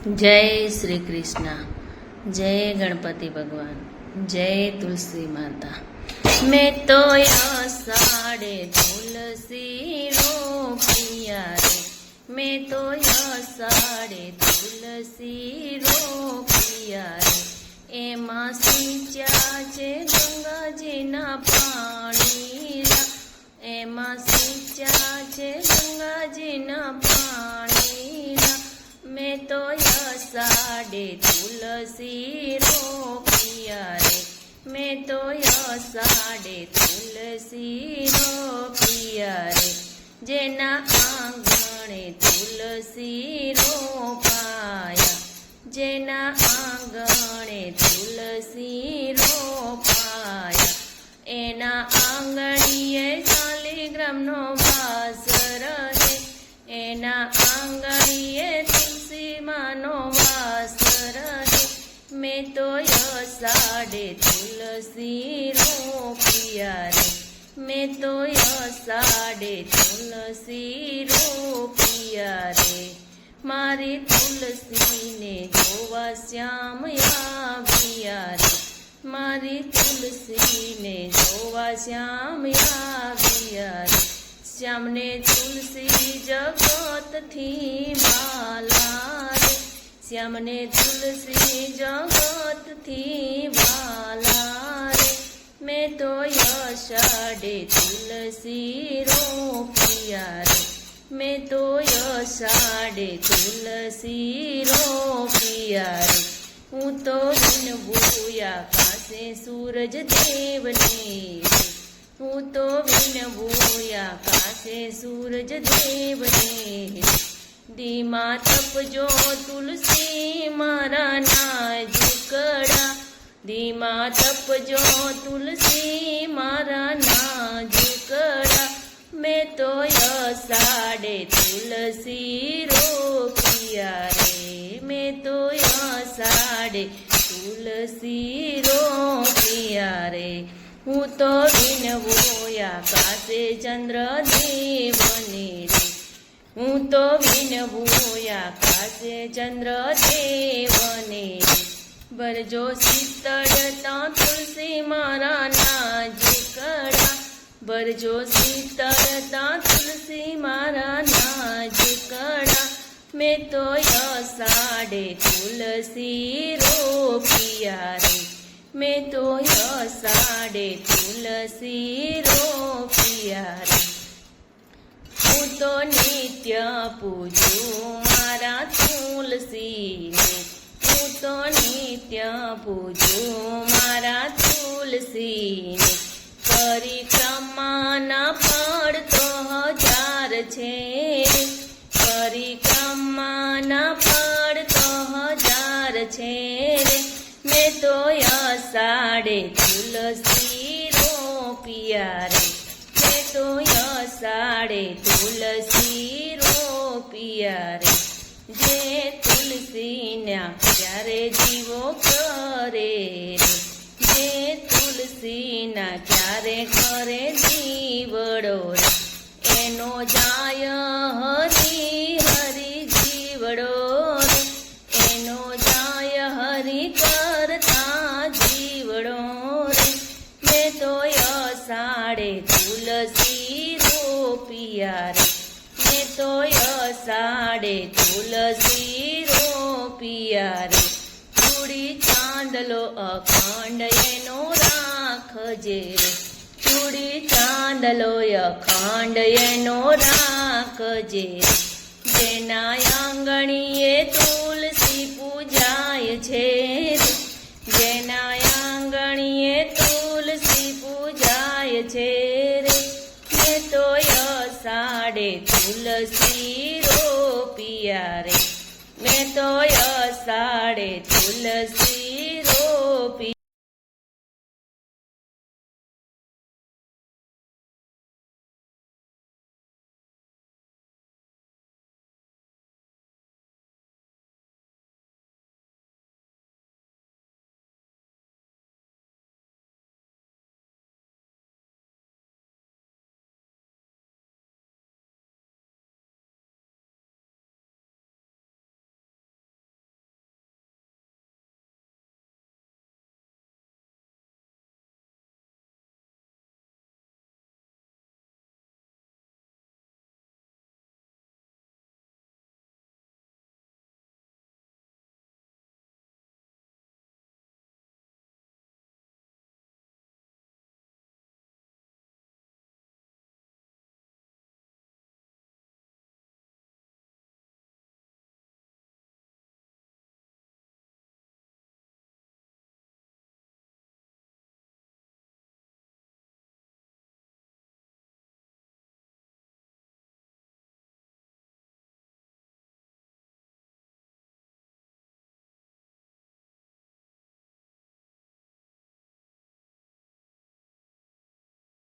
जय श्री कृष्ण। जय गणपति भगवान। जय तुलसी माता। मैं तो साड़े तुलसी रो पिया रे, मैं तो साड़े तुलसी रो पिया रे, एमा सींच्या छे गंगाजीना पाणी रा, एमा सींच्या छे गंगाजीना पाणी रा, मैं तो साड़े तुलसी रो पिया रे, मैं तो साड़े तुलसी रो पिया रे, जेना आंगणे तुलसी रो पाया, जेना आंगणे तुलसी रो पाया, एना आंगणीए 40 ग्रामनो वास रहे, एना आंगणीए तुलसी मानो वास रहे, मैं तो साड़े तुलसी रो पिया रे, मैं तो साड़े तुलसी रो पिया रे, मारी तुलसी ने जोवा श्याम आविया रे, मारी तुलसी ने जोवा श्याम आविया रे, श्याम ने तुलसी जगत थी वाला रे, श्याम ने तुलसी जगत थी वाला रे, मैं तो साड़े तुलसी रो पिया रे, मैं तो साड़े तुलसी रो पिया रे, हूँ तो विनवू आकाशे सूरज देव ने, हूँ तो विनवू आकाशे सूरज देव ने, धीमा तपजो तुलसी मारा नाजुकड़ा, धीमा तपजो तुलसी मारा नाजुकड़ा, मैं तो साड़े तुलसी रो पिया रे, मैं तो साड़े तुलसी रो पिया रे, हूँ तो विनवू आकाशे चंद्र देव ने रे, हूँ तो विनवू आकाशे चंद्र देव ने रे, बरजो शीतळता तुलसी मारा नाजुकड़ा, बरजो शीतळता तुलसी मारा नाजुकड़ा, मैं तो साड़े तुलसी रो पिया रे, मैं तो साड़े तुलसी रो पिया रे, हूँ तो नित्य पूजू मारा तुलसी ने, हूँ तो नित्य पूजू मारा तुलसी ने, परिक्रमा फल तो 1000 छे, परिक्रमा फल तो 1000 छे रे, मैं तो साड़े तुलसी रो पिया रे, मैं तो साड़े तुलसी रो पिया रे, जे तुलसी ना क्यारे जीवो करे रे, जे तुलसी ना क्यारे करे जीवड़ो रे, एनो जाय हरि हरि जीवड़ो रे, एनो जाय हरि करता जीवड़ो रे, मैं तो साड़े तुलसी रो पिया रे, मैं तो साड़े तुलसी रो पिया रे, चूड़ी चांदलो अखंड एनो राखजे रे, चूड़ी चांदलो अखंड एनो राखजे रे, जेना आंगणीए तुलसी पूजाय छे रे, जेना आंगणीए तुलसी पूजाय छे रे, मैं तो साड़े तुलसी रो पिया रे, मैं तो साड़े तुलसी